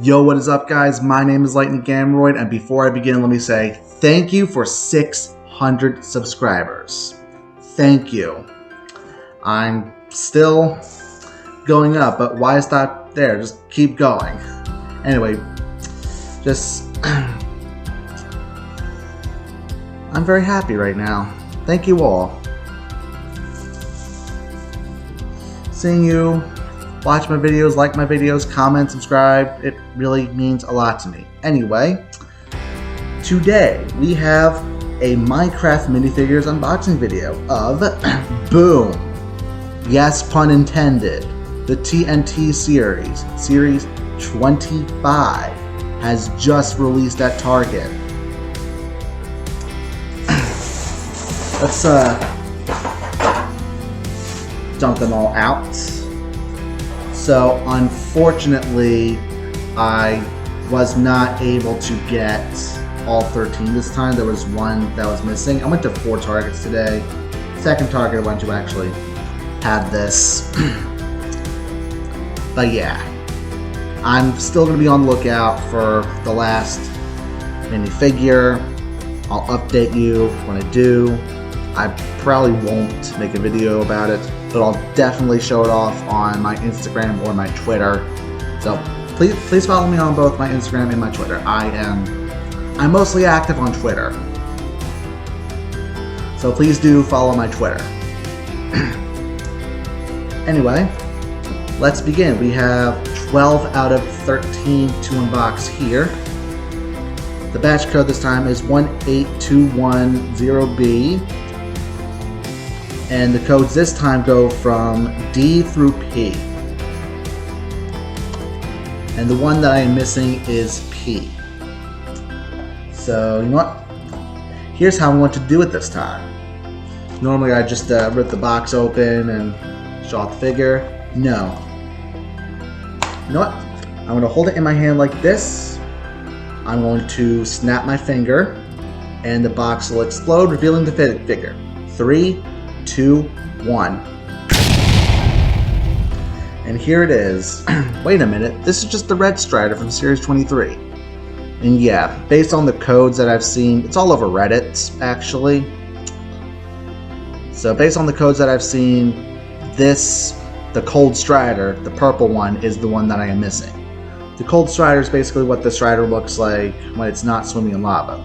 Yo, what is up, guys? My name is Lightning Gamroid, and before I begin, let me say thank you for 600 subscribers. Thank you. I'm still going up, but why stop there? Just keep going. Anyway, I'm very happy right now. Thank you all. Seeing you, watch my videos, like my videos, comment, subscribe, it really means a lot to me. Anyway, today we have a Minecraft minifigures unboxing video of Boom! Yes, pun intended. The TNT series, Series 25, has just released at Target. Let's dump them all out. So unfortunately, I was not able to get all 13 this time. There was one that was missing. I went to 4 Targets today. Second Target I went to actually had this. But yeah, I'm still going to be on the lookout for the last minifigure. I'll update you when I do. I probably won't make a video about it, but I'll definitely show it off on my Instagram or my Twitter. So please follow me on both my Instagram and my Twitter. I'm mostly active on Twitter, so please do follow my Twitter. Anyway, let's begin. We have 12 out of 13 to unbox here. The batch code this time is 18210B. And the codes this time go from D through P. And the one that I am missing is P. So, you know what? Here's how I want to do it this time. Normally I just rip the box open and show off the figure. No. You know what? I'm going to hold it in my hand like this. I'm going to snap my finger, and the box will explode, revealing the figure. 3, 2, 1. And here it is. Wait a minute, this is just the red Strider from Series 23. And yeah, based on the codes that I've seen, it's all over Reddit, actually. So based on the codes that I've seen, the Cold Strider, the purple one, is the one that I am missing. The Cold Strider is basically what the Strider looks like when it's not swimming in lava.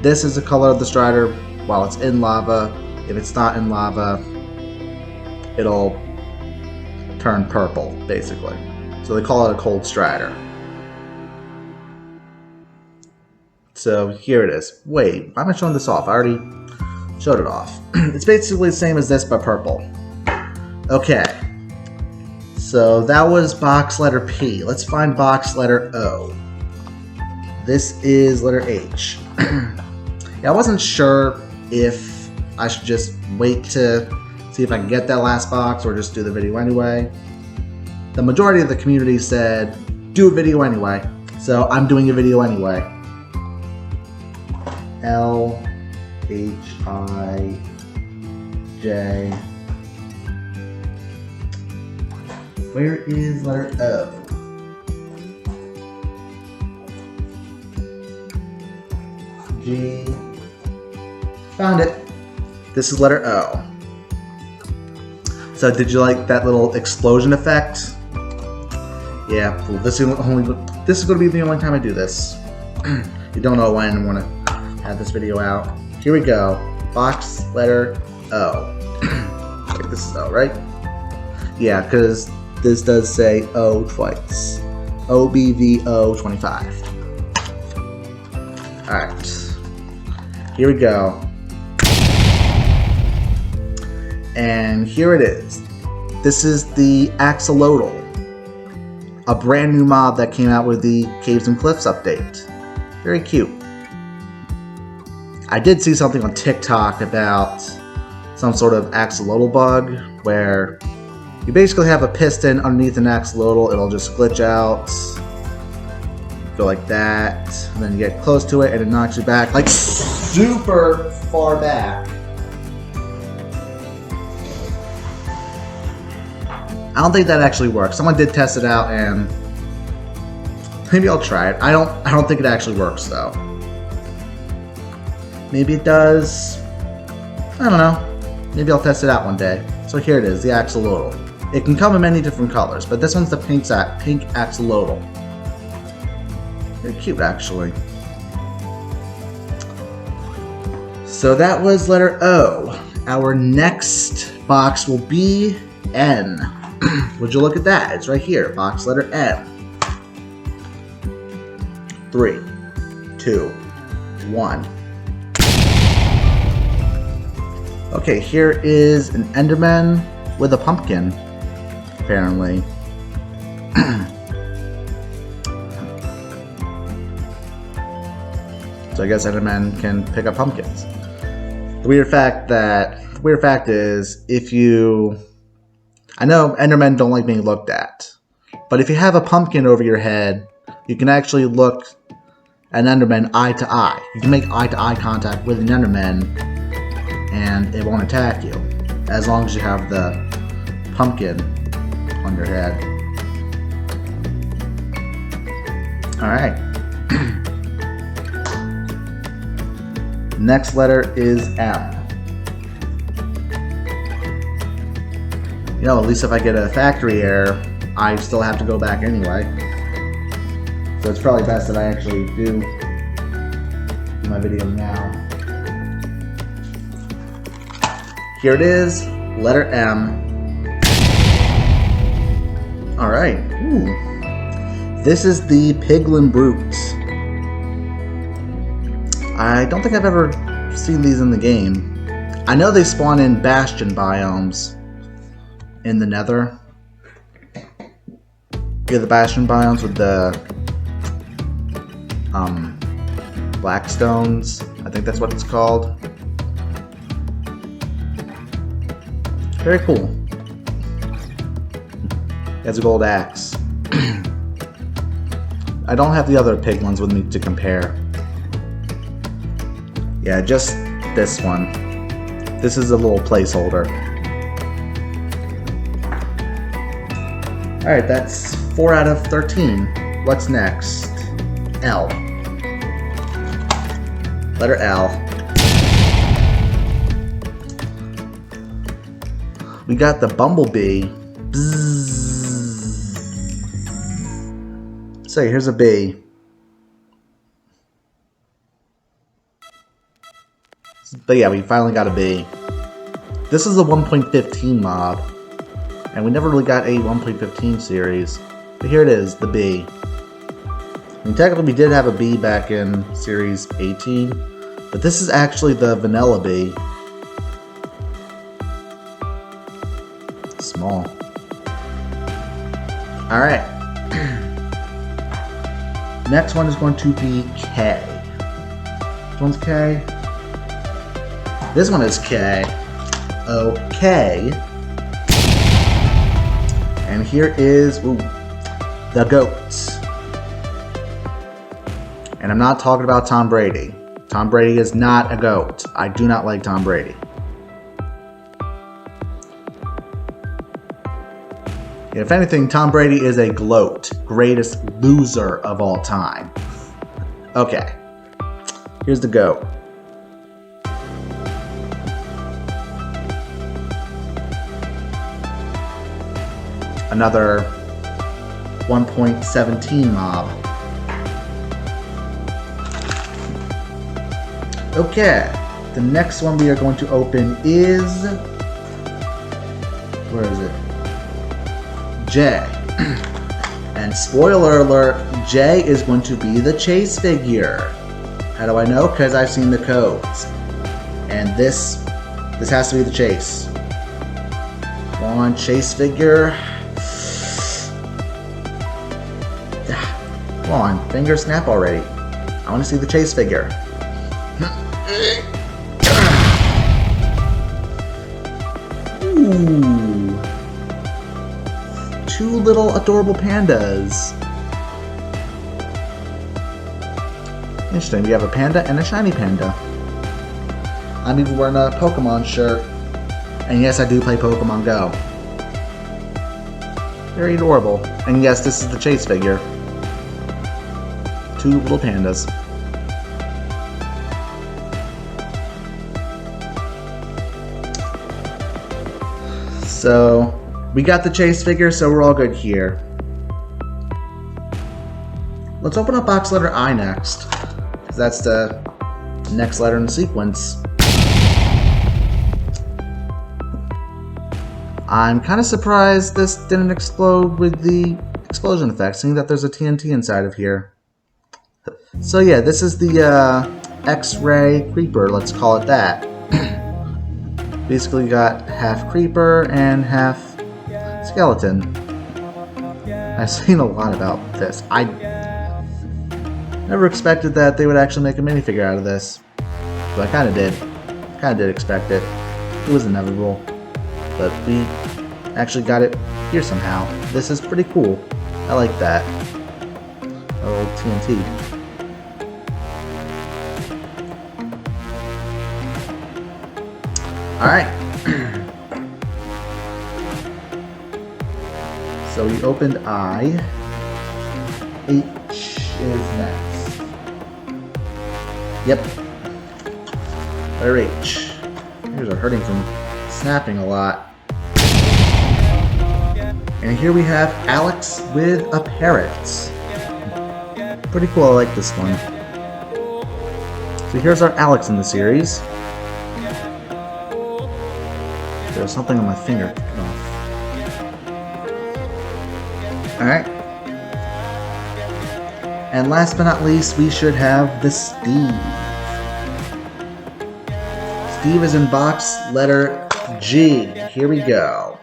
This is the color of the Strider while it's in lava. If it's not in lava, it'll turn purple, basically. So they call it a Cold Strider. So here it is. Wait, why am I showing this off? I already showed it off. It's basically the same as this, but purple. Okay. So that was box letter P. Let's find box letter O. This is letter H. Yeah, I wasn't sure if I should just wait to see if I can get that last box or just do the video anyway. The majority of the community said, do a video anyway. So I'm doing a video anyway. L, H, I, J. Where is letter O? G. Found it. This is letter O. So did you like that little explosion effect? Yeah, well, this is going to be the only time I do this. You don't know when I'm going to have this video out. Here we go. Box letter O. Wait, this is O, right? Yeah, because this does say O twice. OBVO 25. Alright. Here we go. And here it is. This is the Axolotl, a brand new mob that came out with the Caves and Cliffs update. Very cute. I did see something on TikTok about some sort of axolotl bug where you basically have a piston underneath an axolotl. It'll just glitch out, go like that, and then you get close to it and it knocks you back like super far back. I don't think that actually works. Someone did test it out and Maybe I'll try it. I don't think it actually works though. Maybe it does. I don't know. Maybe I'll test it out one day. So here it is, the Axolotl. It can come in many different colors, but this one's the pink Axolotl. Very cute, actually. So that was letter O. Our next box will be N. Would you look at that? It's right here, box letter N. 3, 2, 1. Okay, here is an Enderman with a pumpkin, apparently. So I guess Enderman can pick up pumpkins. The weird fact is, I know Endermen don't like being looked at, but if you have a pumpkin over your head, you can actually look an Enderman eye to eye. You can make eye to eye contact with an Enderman, and it won't attack you, as long as you have the pumpkin on your head. Alright. Next letter is M. You know, at least if I get a factory error, I still have to go back anyway. So it's probably best that I actually do my video now. Here it is, letter M. Alright, ooh. This is the Piglin Brutes. I don't think I've ever seen these in the game. I know they spawn in bastion biomes in the Nether. Yeah, the bastion biomes with the black stones. I think that's what it's called. Very cool. He has a gold axe. I don't have the other piglins with me to compare. Yeah, just this one. This is a little placeholder. Alright, that's 4 out of 13. What's next? L. Letter L. We got the Bumblebee. Bzzz. So here's a bee. But yeah, we finally got a bee. This is a 1.15 mob, and we never really got a 1.15 series. But here it is, the bee. I mean, technically we did have a bee back in series 18, but this is actually the vanilla bee. Small. Alright. Next one is going to be K. This one's K. This one is K. Okay. And here is the goats. And I'm not talking about Tom Brady. Tom Brady is not a goat. I do not like Tom Brady. If anything, Tom Brady is a gloat. Greatest loser of all time. Okay. Here's the goat. Another 1.17 mob. Okay. The next one we are going to open is... where is it? J. And spoiler alert, J is going to be the chase figure. How do I know? Because I've seen the codes. And this has to be the chase. Come on, chase figure. Come on, finger snap already. I want to see the chase figure. Ooh. 2 little adorable pandas. Interesting, we have a panda and a shiny panda. I'm even wearing a Pokemon shirt. And yes, I do play Pokemon Go. Very adorable. And yes, this is the chase figure. two little pandas. So we got the chase figure, so we're all good here. Let's open up box letter I next, because that's the next letter in the sequence. I'm kind of surprised this didn't explode with the explosion effect, seeing that there's a TNT inside of here. So yeah, this is the X-ray creeper, let's call it that. Basically got half creeper and half skeleton. I've seen a lot about this. I never expected that they would actually make a minifigure out of this. But I kind of did. Kind of did expect it. It was inevitable. But we actually got it here somehow. This is pretty cool. I like that. Oh, TNT. Alright. So we opened I. H is next. Yep. Letter H. Fingers are hurting from snapping a lot. And here we have Alex with a parrot. Pretty cool, I like this one. So here's our Alex in the series. There's something on my finger. Alright. And last but not least, we should have the Steve. Steve is in box letter G. Here we go.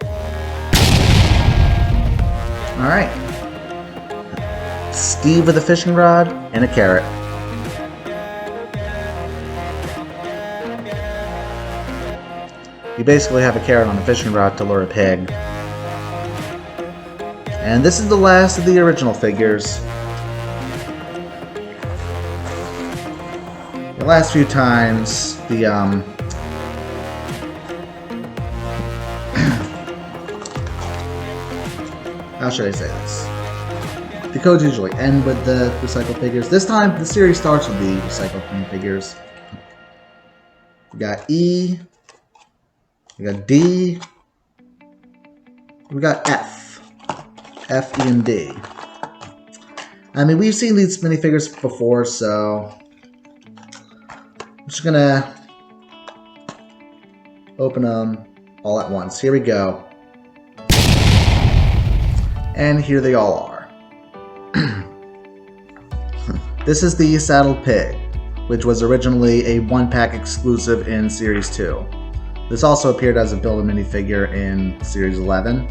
Alright. Steve with a fishing rod and a carrot. You basically have a carrot on a fishing rod to lure a pig. And this is the last of the original figures. The last few times, the how should I say this? The codes usually end with the recycled figures. This time, the series starts with the recycled figures. We got E. We got D. We got F. F, E, and D. I mean, we've seen these minifigures before, so I'm just gonna open them all at once. Here we go. And here they all are. This is the Saddled Pig, which was originally a one-pack exclusive in Series 2. This also appeared as a Build-A minifigure in Series 11.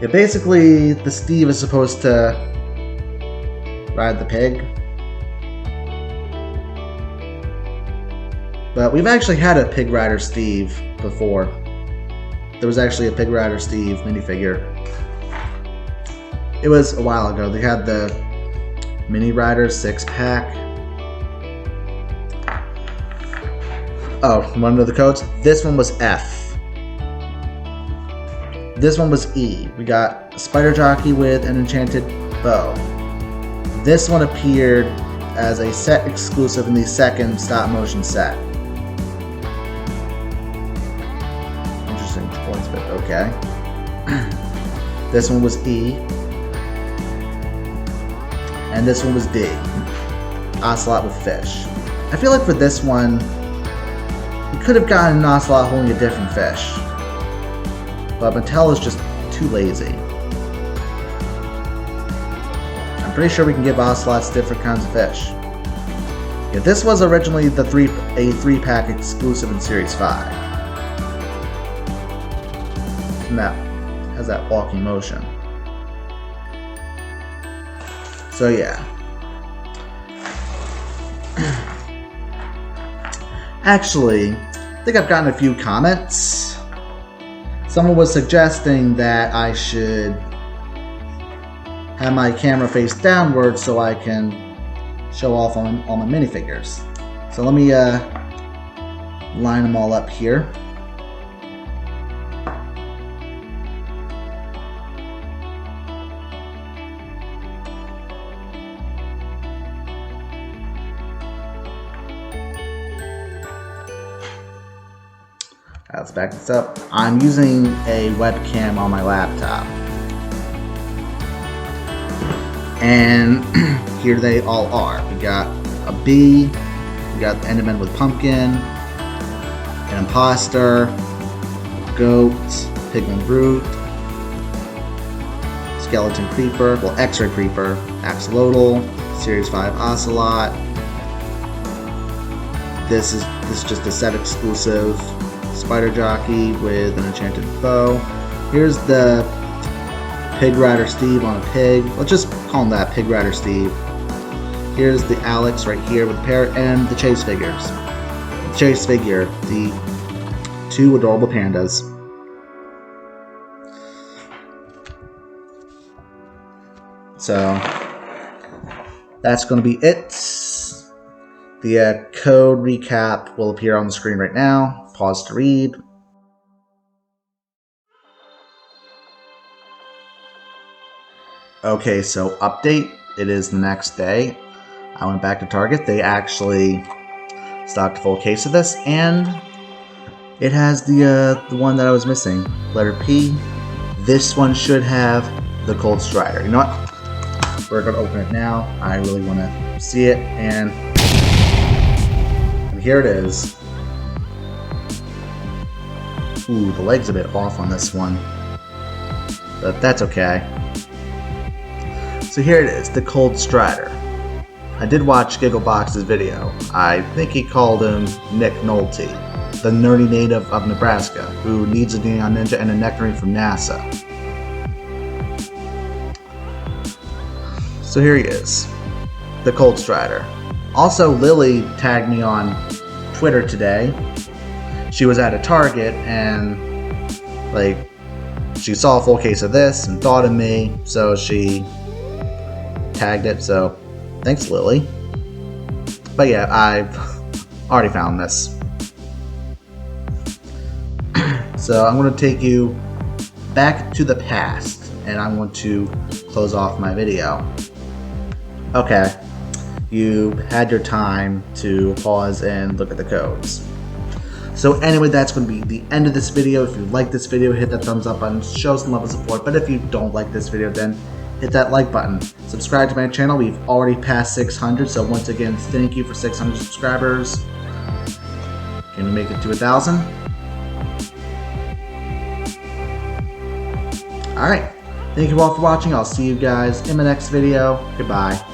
Yeah, basically, the Steve is supposed to ride the pig. But we've actually had a Pig Rider Steve before. There was actually a Pig Rider Steve minifigure. It was a while ago. They had the Mini Rider 6-pack. Oh, you want to know the codes? This one was F. This one was E. We got a Spider Jockey with an Enchanted Bow. This one appeared as a set exclusive in the second stop-motion set. Interesting choice, but okay. This one was E. And this one was D. Ocelot with fish. I feel like for this one, you could have gotten an Ocelot holding a different fish. But Mattel is just too lazy. I'm pretty sure we can give Ocelots different kinds of fish. Yeah, this was originally a 3-pack exclusive in Series 5. And that has that walking motion. So yeah. Actually, I think I've gotten a few comments. Someone was suggesting that I should have my camera face downward so I can show off on all my minifigures. So let me line them all up here. Let's back this up. I'm using a webcam on my laptop. And here they all are. We got a bee, we got the Enderman with pumpkin, an imposter, goat, Piglin Brute, skeleton creeper, well, X-ray creeper, Axolotl, Series 5 Ocelot. This is just a set exclusive spider jockey with an enchanted bow. Here's the Pig Rider Steve on a pig. Let's just call him that, Pig Rider Steve. Here's the Alex right here with the Parrot and the chase figures. The chase figure, the two adorable pandas. So that's going to be it. The code recap will appear on the screen right now. Pause to read. Okay, so update. It is the next day. I went back to Target. They actually stocked a full case of this, and it has the one that I was missing, letter P. This one should have the Cold Strider. You know what? We're gonna open it now. I really want to see it, and here it is. Ooh, the leg's a bit off on this one, but that's okay. So here it is, the Cold Strider. I did watch Gigglebox's video. I think he called him Nick Nolte, the nerdy native of Nebraska, who needs a neon ninja and a nectarine from NASA. So here he is, the Cold Strider. Also, Lily tagged me on Twitter today. She was at a Target and she saw a full case of this and thought of me, so she tagged it. So thanks, Lily. But yeah, I've already found this. So I'm going to take you back to the past, and I'm going to close off my video. Okay, you had your time to pause and look at the codes. So anyway, that's going to be the end of this video. If you like this video, hit that thumbs up button, show some love and support. But if you don't like this video, then hit that like button. Subscribe to my channel. We've already passed 600, so once again, thank you for 600 subscribers. Can we make it to 1,000? Alright, thank you all for watching. I'll see you guys in my next video. Goodbye.